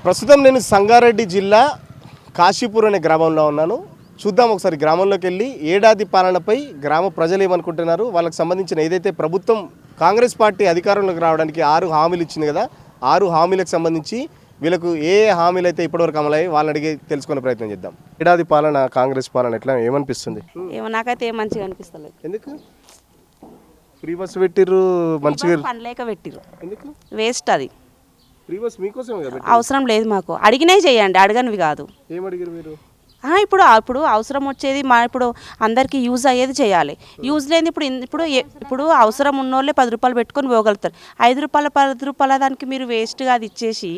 ప్రస్తుతం నేను సంగారెడ్డి జిల్లా కాశీపూర్ అనే గ్రామంలో ఉన్నాను. చూద్దాం ఒకసారి గ్రామంలోకి వెళ్ళి ఏడాది పాలనపై గ్రామ ప్రజలు ఏమనుకుంటున్నారు, వాళ్ళకి సంబంధించిన ఏదైతే ప్రభుత్వం కాంగ్రెస్ పార్టీ అధికారంలోకి రావడానికి 6 హామీలు ఇచ్చింది కదా, 6 హామీలకు సంబంధించి వీళ్ళకు ఏ హామీలు అయితే ఇప్పటివరకు అమలయ్యి వాళ్ళని అడిగి తెలుసుకునే ప్రయత్నం చేద్దాం. ఏడాది పాలన కాంగ్రెస్ పాలన ఎట్లా ఏమనిపిస్తుంది? నాకైతే ఏం మంచిగా అనిపిస్తలేదు. ఎందుకు ఫ్రీ బస్ పెట్టిర్రు? మంచిగా పనిలేక పెట్టిర్రు, ఎందుకు వేస్ట్. అది ఫ్రీ బస్ మీకోసమే కదా, అవసరం లేదు మాకు. అడిగినవి చేయండి, అడగనివి కాదు. ఏం అడిగారు మీరు? ఇప్పుడు అవసరం వచ్చేది ఇప్పుడు అందరికీ యూజ్ అయ్యేది చేయాలి. యూజ్ లేని ఇప్పుడు అవసరం ఉన్నోళ్ళే 10 రూపాయలు పెట్టుకొని పోగలుగుతారు. 5 రూపాయల 10 రూపాయల దానికి మీరు వేస్ట్గా అది ఇచ్చేసి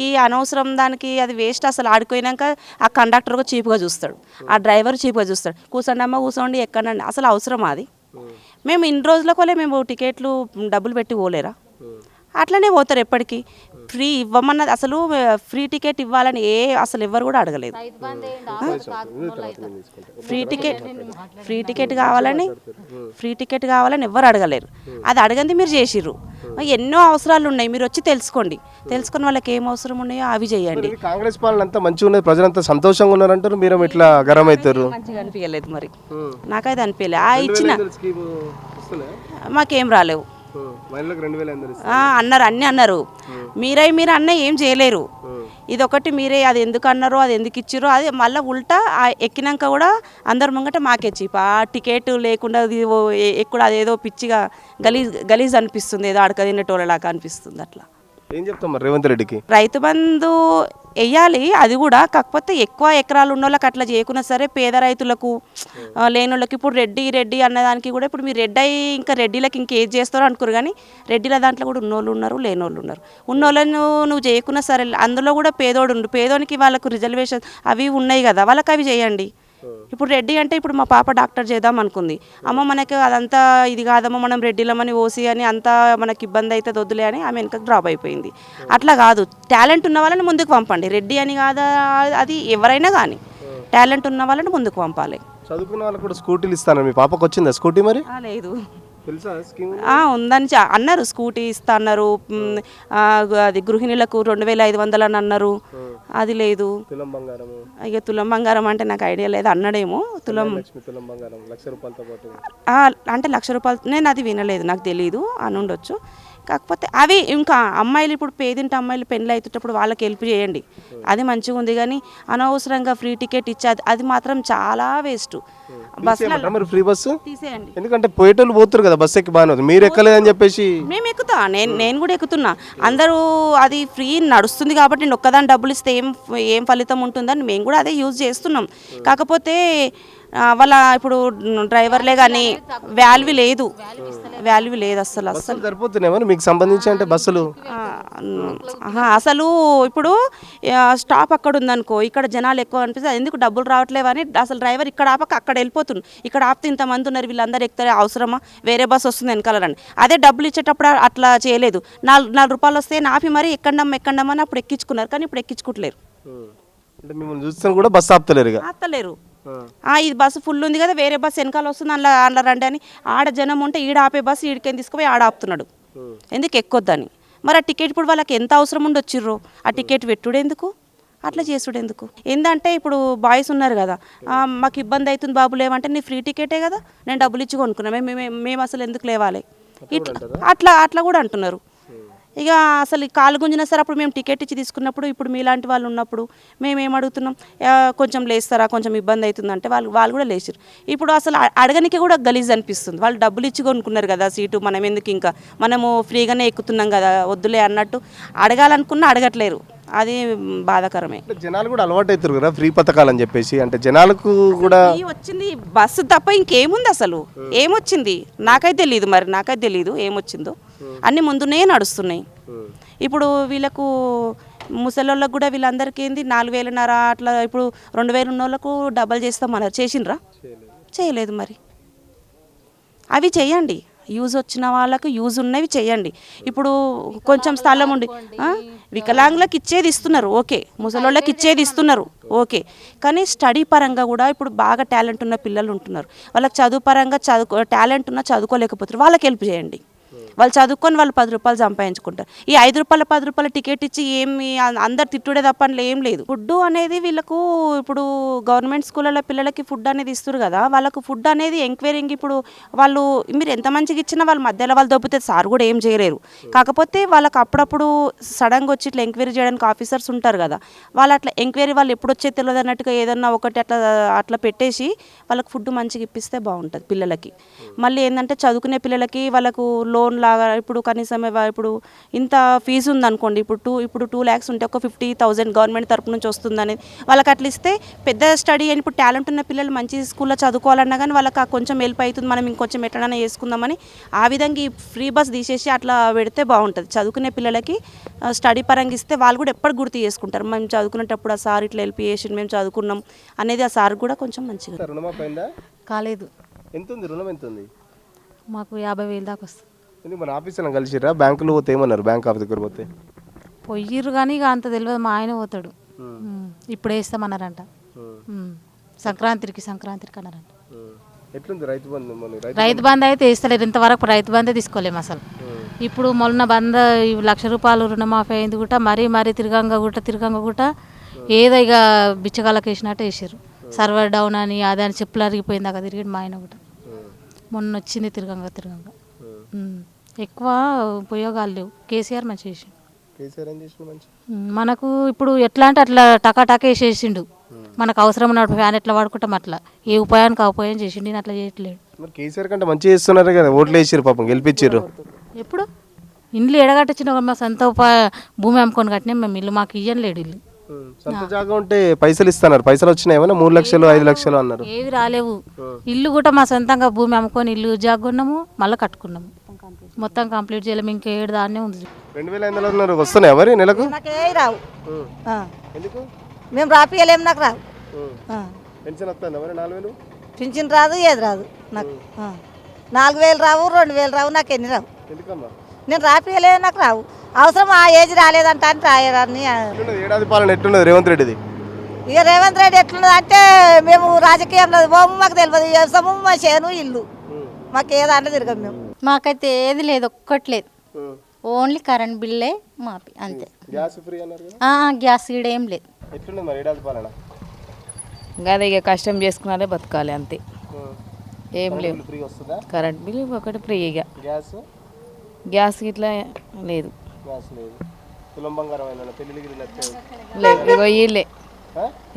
ఈ అనవసరం దానికి అది వేస్ట్. అసలు ఆడిపోయినాక ఆ కండక్టర్ చీప్గా చూస్తాడు, ఆ డ్రైవర్ చీప్గా చూస్తాడు. కూర్చోండి అమ్మ కూర్చోండి ఎక్కడండి, అసలు అవసరం అది. మేము ఇన్ని రోజులకోలే మేము టికెట్లు డబ్బులు పెట్టి పోలేరా? అట్లనే పోతారు ఎప్పటికీ. ఫ్రీ ఇవ్వమన్నది అసలు ఫ్రీ టికెట్ ఇవ్వాలని అసలు ఎవరు కూడా అడగలేదు. ఫ్రీ టికెట్ కావాలని ఎవరు అడగలేరు. అది అడగంది మీరు చేసిర్రు. ఎన్నో అవసరాలు ఉన్నాయి, మీరు వచ్చి తెలుసుకోండి. తెలుసుకుని వాళ్ళకి ఏం అవసరం ఉన్నాయో అవి చేయండి. కాంగ్రెస్ పాలన అంతా మంచిగా ఉన్నది, ప్రజలంతా సంతోషంగా ఉన్నారంటారు, మీరు ఇట్లా గరం అవుతారు. మంచిగా అనిపించలేదు మరి, నాకైతే అనిపించలే. ఇచ్చిన మాకేం రాలేవు అన్నారు, అన్నీ అన్నారు. మీరు అన్న ఏం చేయలేరు. ఇదొకటి మీరే అది ఎందుకు అన్నారో, అది ఎందుకు ఇచ్చిరో, అది మళ్ళీ ఉల్టా ఎక్కినాక కూడా అందరు ముంగట మాకే చీప్. ఆ టికెట్ లేకుండా ఎక్కడ అదేదో పిచ్చిగా గలీజ్ అనిపిస్తుంది, ఏదో అడక తినేటోళ్ళలాగా అనిపిస్తుంది. అట్లా ఏం చెప్తాం మరి రేవంత్ రెడ్డికి? రైతు బంధు వెయ్యాలి, అది కూడా. కాకపోతే ఎక్కువ ఎకరాలు ఉన్న వాళ్ళకి అట్లా చేయకున్నా సరే, పేద రైతులకు లేనోళ్ళకి. ఇప్పుడు రెడ్డి అన్నదానికి కూడా ఇప్పుడు మీరు రెడ్డి అయ్యి ఇంకా రెడ్డిలకి ఇంకేది చేస్తారో అనుకోరు, కానీ రెడ్డిల దాంట్లో కూడా ఉన్నోళ్ళు ఉన్నారు, లేనోళ్ళు ఉన్నారు. ఉన్నోళ్ళను నువ్వు చేయకున్నా సరే, అందులో కూడా పేదోడు ఉండు. పేదోనికి వాళ్ళకు రిజర్వేషన్ అవి ఉన్నాయి కదా, వాళ్ళకి అవి చేయండి. ఇప్పుడు రెడ్డి అంటే ఇప్పుడు మా పాప డాక్టర్ చేద్దాం అనుకుంది. అమ్మ మనకి అదంతా ఇది కాదమ్మ, మనం రెడ్డిలమని ఓసి అని అంతా మనకి ఇబ్బంది అయితే వద్దులే అని ఆమె వెనక డ్రాప్ అయిపోయింది. అట్లా కాదు, టాలెంట్ ఉన్న వాళ్ళని ముందుకు పంపండి. రెడ్డి అని కాదా, అది ఎవరైనా కానీ టాలెంట్ ఉన్న వాళ్ళని ముందుకు పంపాలి. చదువుకున్న వాళ్ళకి కూడా స్కూటీలు ఇస్తాను. మీ పాపకు వచ్చిందా స్కూటీ? మరి లేదు, ఉందని అన్నారు. స్కూటీ ఇస్తా అన్నారు. అది గృహిణులకు 2500 అని అన్నారు, అది లేదు. ఇక తులం బంగారం అంటే నాకు ఐడియా లేదు, అన్నాడేమో. తులం అంటే 1,00,000 రూపాయలు, నేను అది వినలేదు, నాకు తెలీదు అని ఉండొచ్చు. కాకపోతే అవి ఇంకా అమ్మాయిలు, ఇప్పుడు పేదింటి అమ్మాయిలు పెళ్ళి అవుతుంటప్పుడు వాళ్ళకి హెల్ప్ చేయండి, అది మంచిగా ఉంది. కానీ అనవసరంగా ఫ్రీ టికెట్ ఇచ్చేది అది మాత్రం చాలా వేస్ట్. ఫ్రీ బస్సు తీసేయండి, ఎందుకంటే పోయేటోళ్ళు పోతారు కదా, బస్సు ఎక్కి బాగానే. మీరు ఎక్కలేదని చెప్పేసి మేము ఎక్కుతా, నేను కూడా ఎక్కుతున్నా. అందరూ అది ఫ్రీ నడుస్తుంది కాబట్టి నేను ఒక్కదాని డబ్బులు ఇస్తే ఏం ఫలితం ఉంటుందని మేము కూడా అదే యూజ్ చేస్తున్నాం. కాకపోతే వాళ్ళ ఇప్పుడు డ్రైవర్లే కానీ వాల్యూ లేదు అసలు. సరిపోతున్నాయి మీకు సంబంధించి అంటే బస్సులు అసలు. ఇప్పుడు స్టాప్ అక్కడ ఉందనుకో, ఇక్కడ జనాలు ఎక్కువ అనిపిస్తుంది, ఎందుకు డబ్బులు రావట్లేవని అసలు డ్రైవర్ ఇక్కడ ఆపక అక్కడ వెళ్ళిపోతుంది. ఇక్కడ ఆపితే ఇంతమంది ఉన్నారు, వీళ్ళందరూ ఎక్కుతారే, అవసరమా? వేరే బస్సు వస్తుంది వెనకాలండి. అదే డబ్బులు ఇచ్చేటప్పుడు అట్లా చేయలేదు. 4 రూపాయలు వస్తే ఆపి మరి ఎక్కండమని అప్పుడు ఎక్కించుకున్నారు, కానీ ఇప్పుడు ఎక్కించుకుంటలేరు. మిమ్మల్ని చూస్తే కూడా బస్సు ఆపుతలేరు. ఇది బస్సు ఫుల్ ఉంది కదా, వేరే బస్సు వెనకాల వస్తుంది, అందులో రండి అని. ఆడ జనం ఉంటే ఈడ ఆపే బస్సు ఈడికేం తీసుకుపోయి ఆడ ఆపుతున్నాడు, ఎందుకు ఎక్కొద్దని. మరి ఆ టికెట్ ఇప్పుడు వాళ్ళకి ఎంత అవసరం ఉండొచ్చిర్రో, ఆ టికెట్ పెట్టుడు ఎందుకు, అట్లా చేసుడు ఎందుకు? ఏంటంటే ఇప్పుడు బాయ్స్ ఉన్నారు కదా, మాకు ఇబ్బంది అవుతుంది బాబు లేవంటే, నీ ఫ్రీ టికెటే కదా, నేను డబ్బులు ఇచ్చి కొనుక్కున్నా, మేము అసలు ఎందుకు లేవాలి, ఇట్లా అట్లా కూడా అంటున్నారు. ఇక అసలు కాలు గుంజినా సరే, అప్పుడు మేము టికెట్ ఇచ్చి తీసుకున్నప్పుడు, ఇప్పుడు మీలాంటి వాళ్ళు ఉన్నప్పుడు మేము అడుగుతున్నాం, కొంచెం లేస్తారా, కొంచెం ఇబ్బంది అవుతుందంటే వాళ్ళు కూడా లేచారు. ఇప్పుడు అసలు అడగనికి కూడా గలీజ్ అనిపిస్తుంది. వాళ్ళు డబ్బులు ఇచ్చి కొనుక్కున్నారు కదా సీటు, మనం ఎందుకు, ఇంకా మనము ఫ్రీగానే ఎక్కుతున్నాం కదా వద్దులే అన్నట్టు అడగాలనుకున్నా అడగట్లేరు. అది బాధాకరమే. జనాలు కూడా అలవాటు అవుతారు కదా ఫ్రీ పథకాలు అని చెప్పేసి, అంటే జనాలకు కూడా వచ్చింది బస్సు తప్ప ఇంకేముంది అసలు, ఏమొచ్చింది నాకైతే తెలియదు. మరి నాకైతే తెలియదు ఏమొచ్చిందో, అన్నీ ముందునే నడుస్తున్నాయి. ఇప్పుడు వీళ్ళకు ముసలోళ్ళకు కూడా వీళ్ళందరికీ ఏంది 4,500 అట్లా, ఇప్పుడు 2,000 ఉన్న వాళ్ళకు డబల్ చేస్తామన్నారు, చేసిండ్రా? చేయలేదు. మరి అవి చేయండి, యూజ్ వచ్చిన వాళ్ళకు యూజ్ ఉన్నవి చేయండి. ఇప్పుడు కొంచెం స్థలం ఉండి వికలాంగులకు ఇచ్చేది ఇస్తున్నారు, ఓకే. ముసలోళ్ళకి ఇచ్చేది ఇస్తున్నారు, ఓకే. కానీ స్టడీ పరంగా కూడా ఇప్పుడు బాగా టాలెంట్ ఉన్న పిల్లలు ఉంటున్నారు, వాళ్ళకి చదువు పరంగా టాలెంట్ ఉన్నా చదువుకోలేకపోతారు, వాళ్ళకి హెల్ప్ చేయండి. వాళ్ళు చదువుకొని వాళ్ళు 10 రూపాయలు సంపాదించుకుంటారు. ఈ 5 రూపాయల 10 రూపాయల టికెట్ ఇచ్చి ఏమి అందరు తిట్టుడే తప్ప అందులో ఏం లేదు. ఫుడ్ అనేది వీళ్ళకు ఇప్పుడు గవర్నమెంట్ స్కూళ్ళలో పిల్లలకి ఫుడ్ అనేది ఇస్తారు కదా, వాళ్ళకు ఫుడ్ అనేది ఎంక్వైరింగ్ ఇప్పుడు వాళ్ళు మీరు ఎంత మంచిగా ఇచ్చినా వాళ్ళ మధ్యలో వాళ్ళు దొబ్బితే సార్ కూడా ఏం చేయలేరు. కాకపోతే వాళ్ళకి అప్పుడప్పుడు సడన్గా వచ్చి ఇట్లా ఎంక్వైరీ చేయడానికి ఆఫీసర్స్ ఉంటారు కదా, వాళ్ళు అట్లా ఎంక్వైరీ వాళ్ళు ఎప్పుడు వచ్చే తెలియదు అన్నట్టుగా ఏదన్నా ఒకటి అట్లా అట్లా పెట్టేసి వాళ్ళకి ఫుడ్ మంచిగా ఇప్పిస్తే బాగుంటుంది పిల్లలకి. మళ్ళీ ఏంటంటే చదువుకునే పిల్లలకి వాళ్ళకు లోన్ లాగా ఇప్పుడు కనీసం ఇప్పుడు ఇంత ఫీజు ఉందనుకోండి, ఇప్పుడు 2 lakhs ఉంటే ఒక 50,000 గవర్నమెంట్ తరపు నుంచి వస్తుంది అనేది వాళ్ళకి అట్లా ఇస్తే పెద్ద స్టడీ అని ఇప్పుడు టాలెంట్ ఉన్న పిల్లలు మంచి స్కూల్లో చదువుకోవాలన్నా కానీ వాళ్ళకి కొంచెం హెల్ప్ అవుతుంది, మనం ఇంకొంచెం ఎట్లైనా చేసుకుందామని ఆ విధంగా ఈ ఫ్రీ బస్ తీసేసి అట్లా పెడితే బాగుంటుంది. చదువుకునే పిల్లలకి స్టడీ పరంగా ఇస్తే వాళ్ళు కూడా ఎప్పుడు గుర్తు చేసుకుంటారు, మేము చదువుకునేటప్పుడు ఆ సార్ ఇట్లా హెల్ప్ చేసి మేము చదువుకున్నాం అనేది ఆ సార్ కూడా కొంచెం మంచిగా. రుణమాఫీ అయిందా? కాలేదు. ఎంత ఉంది రుణం? ఎంత ఉంది? మాకు 50,000 దాకా వస్తుంది. ఎందుకు మన ఆఫీసులో కలిసిరా? బ్యాంకులో పోతే ఏమన్నారు? బ్యాంక్ ఆఫీస్ దగ్గర పోతే పొయ్యిర్రు కానీ ఇక అంత తెలియదు. మా ఆయన పోతాడు. ఇప్పుడు వేస్తామన్నారంట. సంక్రాంతికి అన్నారంట. ఎట్లుంది రైతు బంధు? రైతు బంధు అయితే వేస్తలేరు, ఇంతవరకు రైతు బంధే తీసుకోలేము అసలు. ఇప్పుడు మొన్న బంధ 1,00,000 రూపాయలు రుణమాఫీ అయింది కూడా మరీ తిరగంగా కూడా ఏదో ఇక బిచ్చగాళ్ళకి వేసినట్టు వేసారు. సర్వర్ డౌన్ అని అదని చెప్పులు అరిగిపోయింది అక్కడ తిరిగి మా ఆయన కూడా మొన్న వచ్చింది తిరగంగా ఎక్కువ ఉపయోగాలు లేవు. కేసీఆర్ మంచి చేసిండు. మనకు ఇప్పుడు ఎట్లా అంటే అట్లా టకా వేసేసిండు. మనకు అవసరం ఉన్నప్పుడు ఫ్యాన్ ఎట్లా వాడుకుంటాం అట్లా ఏ ఉపాయానికి ఆ ఉపాయం చేసిండు. నేను అట్లా చేయట్లేదు. కేసీఆర్ కంటే మంచిగా చేస్తున్నారు కదా, ఓట్లు వేసారు పాపం, గెలిపించారు. ఎప్పుడు ఇండ్లు ఎడగట్టించిన మా సొంత భూమి అమ్ముకొని కట్టినాం మేము. ఇల్లు మాకు ఇయ్యం లేడు. ఇల్లు సొంత జాగా ఉంటే పైసలు ఇస్తున్నారు. పైసలు వచ్చినాయి ఏమైనా? 3 లక్షలు 5 లక్షలు అన్నారు. ఏవి రాలేవు. ఇల్లు కూడా మా సొంతంగా భూమి అమ్ముకొని ఇల్లు జాగున్నాము, మళ్ళీ కట్టుకున్నాము. మొత్తం కంప్లీట్ చేయలేము. ఇంకా 7 దాన్నే ఉంది. 2,500 వస్తున్నాయి మరి నెలకు? రావు. మేము రాపియలేము, నాకు రావు. పెన్షన్ వస్తుందా మరి? 4,000 పింఛన్ రాదు, ఏది రాదు నాకు. 4,000 రావు, 2,000 రావు, నాకు ఎన్ని రావు. నేను రాపియలేదు, నాకు రావు. అవసరం ఆ ఏజ్ రాలేదంట అని రాయరాని. ఏడాది పాలన ఎట్లున్నది రేవంత్ రెడ్డిది? ఇక రేవంత్ రెడ్డి ఎట్లున్నది అంటే మేము రాజకీయంలో పోము, మాకు తెలియదు. వ్యవసాయము, మా చేను, ఇల్లు, మాకు ఏదంటే తిరగం మేము. మాకైతే ఏది లేదు, ఒక్కట్లేదు. ఓన్లీ కరెంట్ బిల్లే మాపి అంతే. గ్యాస్ ఫ్రీ అన్నారు కదా? గ్యాస్ కూడా ఏం లేదు. ఎట్లున్నది మరి ఏడాది పాలన? అదే ఇక కష్టం చేసుకున్నారే బతకాలి అంతే, ఏం లేవు. ఫ్రీ వస్తుందా? కరెంట్ బిల్ ఒకటి ఫ్రీ. ఇక గ్యాస్ ఇట్లా లేదు. గ్యాస్ లేదు. తులం బంగారం అయినా పెళ్ళిళ్ళకి లేదు.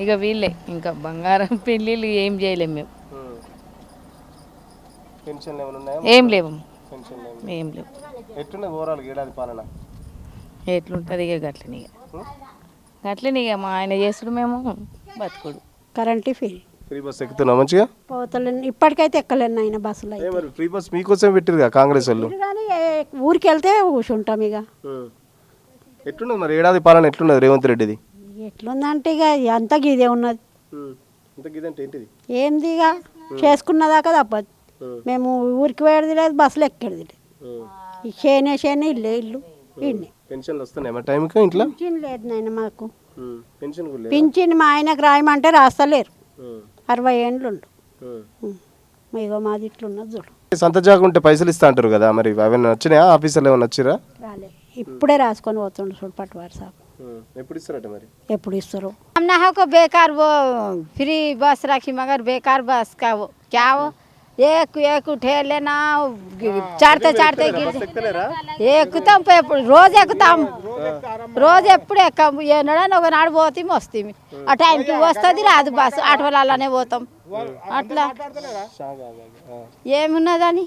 ఇక వీళ్ళే ఇంకా బంగారం పెళ్ళిళ్ళు ఏం చేయలేము మేము. పెన్షన్లు ఏమైనా ఉన్నాయా? ఏం లేవు. ఏం లేవు. ఎట్లున్నది ఓవరాల్ ఏడాది పాలన? ఎట్లుంటుంది ఇక గట్లనే ఇక మా ఆయన చేసుడు, మేము బతుకుడు. కరెంటు ఫ్రీ బస్ ఎక్కుతున్నా మంచిగా? పోతలేను, ఇప్పటికైతే ఎక్కలేను ఆయన బస్సులో. ఫ్రీ బస్ మీకోసం పెట్టిరుగా కాంగ్రెస్ వాళ్ళు. కానీ ఊరికి వెళ్తే కూర్చుంటాం. ఇక ఎట్లున్నది మరి ఏడాది పాలన? ఎట్లున్నది రేవంత్ రెడ్డిది? ఎట్లుందంటే ఇక అంతా ఇదే ఉన్నది. ఏంటిది? ఏంది ఇక చేసుకున్నదాకా తప్పదు. మేము ఊరికి పోయేది లేదు, బస్సులు ఎక్కేది లేదు. చేనే ఇల్లే ఇల్లు ఇన్ని. పెన్షన్లు వస్తున్నాయి మరి టైంకి ఇంట్లో? పింఛన్ లేదు నాయన మాకు. పెన్షన్ పింఛన్ మా ఆయనకు రాయమంటే రాస్తలేరు. 60 ఏండ్లు ఉండు. ఇగో మాది ఇట్లున్నది చూడు. సొంత జాగా ఉంటే పైసలు ఇస్తా అంటారు కదా, మరి అవన్నీ వచ్చినాయా? ఆఫీసర్లు ఏమైనా వచ్చిరా? రాలే, ఇప్పుడే రాసుకొని పోతుండ్రు చూడు పట్టువారు సాబ్. ఎప్పుడు ఇస్తారట మరి? ఎప్పుడు ఇస్తారు? हमने हमको बेकार वो फ्री बस रखी मगर बेकार बस का वो क्या वो एक उठे लेना चढ़ते ఎక్కుతాం. రోజు ఎప్పుడు ఎక్కాం. ఏనాడని ఒకనాడు పోతాం వస్తాం. ఆ టైంకి వస్తుంది రాదు బస్సు. ఆటోలు అలానే పోతాం. అట్లా ఏమున్నదని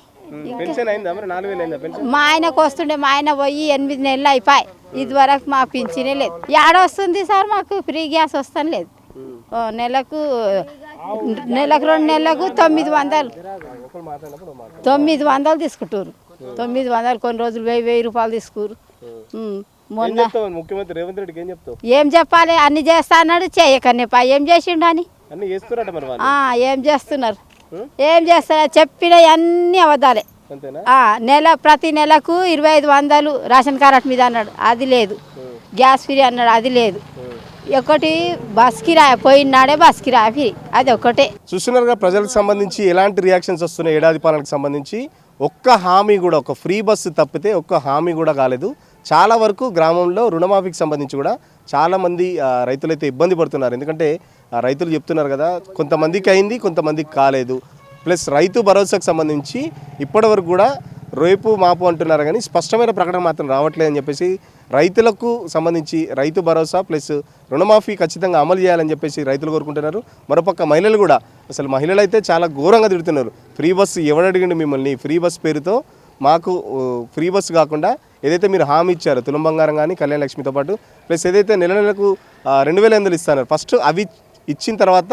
మా ఆయనకు వస్తుండే. మా ఆయన పోయి 8 నెలలు అయిపోయి. ఇది వరకు మా పింఛనే లేదు. ఏడొస్తుంది సార్ మాకు ఫ్రీ గ్యాస్ వస్తాను లేదు. నెలకు 2 నెలలకు 900 తీసుకుంటారు. 900 కొన్ని రోజులు 1000 రూపాయలు తీసుకురు. మొన్న ముఖ్యమంత్రి రేవంత్ రెడ్డికి ఏం చెప్తావు? ఏం చెప్పాలి, అన్ని చేస్తా అన్నాడు. చేయకనే పా ఏం చేసిండు అని. ఏం చేస్తున్నారు? చెప్పిన అన్ని అబద్ధాలే. ప్రతి నెలకు 2,500 రేషన్ కార్డు మీద అన్నాడు, అది లేదు. గ్యాస్ ఫ్రీ అన్నాడు, అది లేదు. ఒకటి బస్ కిరాయి పోయినాడే బస్ కిరాయి ఫ్రీ, అది ఒకటే. చూస్తున్నారుగా ప్రజలకు సంబంధించి ఎలాంటి రియాక్షన్స్ వస్తున్నాయి ఏడాది పాలనకు సంబంధించి. ఒక్క హామీ కూడా, ఒక ఫ్రీ బస్సు తప్పితే ఒక్క హామీ కూడా కాలేదు. చాలా వరకు గ్రామంలో రుణమాఫీకి సంబంధించి కూడా చాలామంది రైతులైతే ఇబ్బంది పడుతున్నారు. ఎందుకంటే రైతులు చెప్తున్నారు కదా, కొంతమందికి అయింది, కొంతమందికి కాలేదు. ప్లస్ రైతు భరోసాకు సంబంధించి ఇప్పటివరకు కూడా రేపు మాపు అంటున్నారు కానీ స్పష్టమైన ప్రకటన మాత్రం రావట్లేదని చెప్పేసి రైతులకు సంబంధించి రైతు భరోసా ప్లస్ రుణమాఫీ ఖచ్చితంగా అమలు చేయాలని చెప్పేసి రైతులు కోరుకుంటున్నారు. మరోపక్క మహిళలు కూడా, అసలు మహిళలు అయితే చాలా ఘోరంగా తిడుతున్నారు. ఫ్రీ బస్సు ఎవడడిగిండి మిమ్మల్ని, ఫ్రీ బస్ పేరుతో మాకు ఫ్రీ బస్సు కాకుండా ఏదైతే మీరు హామీ ఇచ్చారో తులం బంగారం కానీ కళ్యాణ లక్ష్మితో పాటు ప్లస్ ఏదైతే నెల నెలకు 2,800 ఇస్తున్నారు, ఫస్ట్ అవి ఇచ్చిన తర్వాత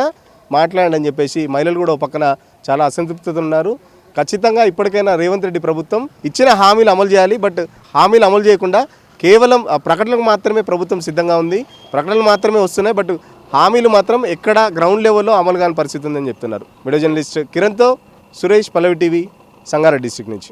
మాట్లాడండి అని చెప్పేసి మహిళలు కూడా ఒక పక్కన చాలా అసంతృప్తితో ఉన్నారు. ఖచ్చితంగా ఇప్పటికైనా రేవంత్ రెడ్డి ప్రభుత్వం ఇచ్చిన హామీలు అమలు చేయాలి. బట్ హామీలు అమలు చేయకుండా కేవలం ప్రకటనలకు మాత్రమే ప్రభుత్వం సిద్ధంగా ఉంది. ప్రకటనలు మాత్రమే వస్తున్నాయి, బట్ హామీలు మాత్రం ఎక్కడ గ్రౌండ్ లెవెల్లో అమలు కాని పరిస్థితి ఉందని చెప్తున్నారు. వీడియో జర్నలిస్ట్ కిరణ్తో సురేష్, పల్లవి టీవీ, సంగారెడ్డి డిస్ట్రిక్ట్ నుంచి.